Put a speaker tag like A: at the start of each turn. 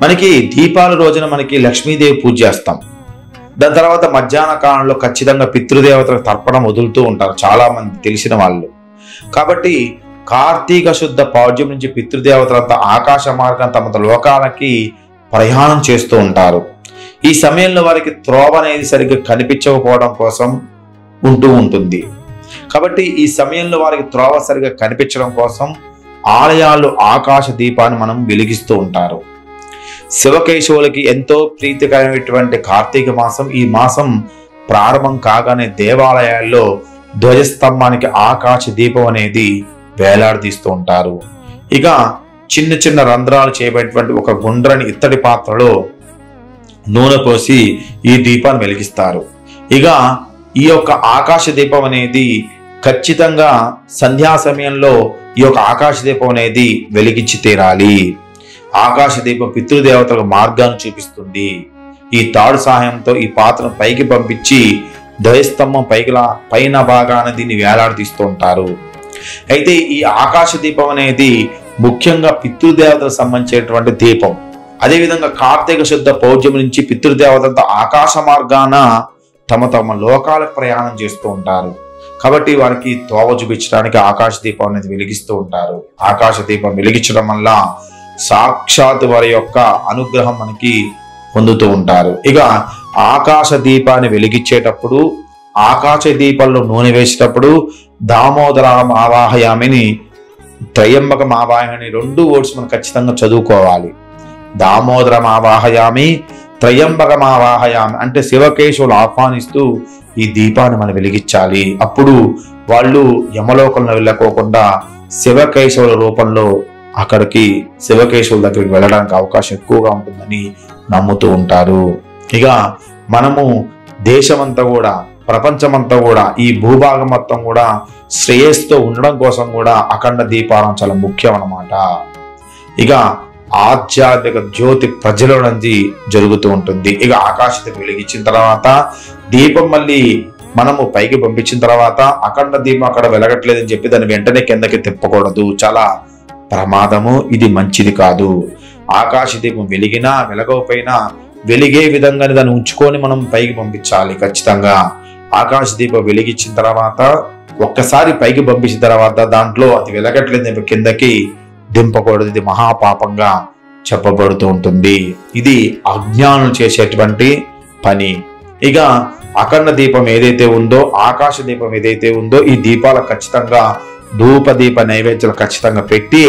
A: మనకి దీపాల రోజున మనకి లక్ష్మీదేవి పూజ చేస్తాం. దాని తర్వాత మధ్యాహ్న కాలంలో ఖచ్చితంగా పితృదేవతలకు తర్పణం వదులుతూ ఉంటారు చాలా మంది తెలిసిన వాళ్ళు. కాబట్టి కార్తీక శుద్ధ పౌర్ణమి నుంచి పితృదేవతలంతా ఆకాశ మార్గం తమ లోకాలకి ప్రయాణం చేస్తూ ఉంటారు. ఈ సమయంలో వారికి త్రోవ అనేది సరిగ్గా కనిపించకపోవడం కోసం ఉంటుంది. కాబట్టి ఈ సమయంలో వారికి త్రోవ సరిగ్గా కనిపించడం కోసం ఆలయాల్లో ఆకాశ దీపాన్ని మనం వెలిగిస్తూ ఉంటారు. శివకేశవులకి ఎంతో ప్రీతికరమైనటువంటి కార్తీక మాసం. ఈ మాసం ప్రారంభం కాగానే దేవాలయాల్లో ధ్వజస్తంభానికి ఆకాశ దీపం అనేది వేలాడదీస్తూ ఉంటారు. ఇక చిన్న చిన్న రంధ్రాలు చేయబడినటువంటి ఒక గుండ్రని ఇత్తడి పాత్రలో నూనె పోసి ఈ దీపాన్ని వెలిగిస్తారు. ఇక ఈ యొక్క ఆకాశ దీపం అనేది ఖచ్చితంగా సంధ్యా సమయంలో ఈ యొక్క ఆకాశ దీపం అనేది వెలిగించి తీరాలి. ఆకాశ దీపం పితృదేవతలకు మార్గాన్ని చూపిస్తుంది. ఈ తాడు సహాయంతో ఈ పాత్రను పైకి పంపించి ధ్వజస్తంభం పైన భాగాన దీన్ని వేలాడదీస్తూ ఉంటారు. అయితే ఈ ఆకాశ దీపం అనేది ముఖ్యంగా పితృదేవతలకు సంబంధించినటువంటి దీపం. అదేవిధంగా కార్తీక శుద్ధ పౌర్ణమి నుంచి పితృదేవతలతో ఆకాశ మార్గాన తమ లోకాలకు ప్రయాణం చేస్తూ ఉంటారు. కాబట్టి వారికి తోవ చూపించడానికి ఆకాశ దీపం అనేది వెలిగిస్తూ ఉంటారు. ఆకాశ దీపం వెలిగించడం వల్ల సాక్షాత్ వారి యొక్క అనుగ్రహం మనకి పొందుతూ ఉంటారు. ఇక ఆకాశ దీపాన్ని వెలిగించేటప్పుడు, ఆకాశ దీపంలో నూనె వేసేటప్పుడు దామోదరం ఆవాహయామిని త్రయంబకం ఆవాహయామి 2 వర్డ్స్ మనం ఖచ్చితంగా చదువుకోవాలి. దామోదరం ఆవాహయామి, త్రయంబకం ఆవాహయామి అంటే శివకేశవులు ఆహ్వానిస్తూ ఈ దీపాన్ని మనం వెలిగించాలి. అప్పుడు వాళ్ళు యమలోకంలో వెళ్ళకోకుండా శివకేశవుల రూపంలో అక్కడికి శివకేశవుల దగ్గరికి వెళ్ళడానికి అవకాశం ఎక్కువగా ఉంటుందని నమ్ముతూ ఉంటారు. ఇక మనము దేశమంతా కూడా, ప్రపంచమంతా కూడా, ఈ భూభాగం మొత్తం కూడా శ్రేయస్సుతో ఉండడం కోసం కూడా అఖండ దీపారం చాలా ముఖ్యం అన్నమాట. ఇక ఆధ్యాత్మిక జ్యోతి ప్రజల నుంచి జరుగుతూ ఉంటుంది. ఇక ఆకాశ దీపం వెలిగించిన తర్వాత దీపం మళ్ళీ మనము పైకి పంపించిన తర్వాత అఖండ దీపం అక్కడ వెలగట్లేదని చెప్పి దాన్ని వెంటనే కిందకి తిప్పకూడదు. చాలా ప్రమాదము, ఇది మంచిది కాదు. ఆకాశ దీపం వెలిగినా వెలగకపోయినా వెలిగే విధంగానే దాన్ని ఉంచుకొని మనం పైకి పంపించాలి. ఖచ్చితంగా ఆకాశ దీపం వెలిగించిన తర్వాత ఒక్కసారి పైకి పంపించిన తర్వాత దాంట్లో అది వెలగట్లేదు కిందకి దింపకూడదు. ఇది మహాపాపంగా చెప్పబడుతూ ఉంటుంది. ఇది అజ్ఞానులు చేసేటువంటి పని. ఇక అఖండ దీపం ఏదైతే ఉందో, ఆకాశ దీపం ఏదైతే ఉందో, ఈ దీపాలు ఖచ్చితంగా ధూప దీప నైవేద్యాలు ఖచ్చితంగా పెట్టి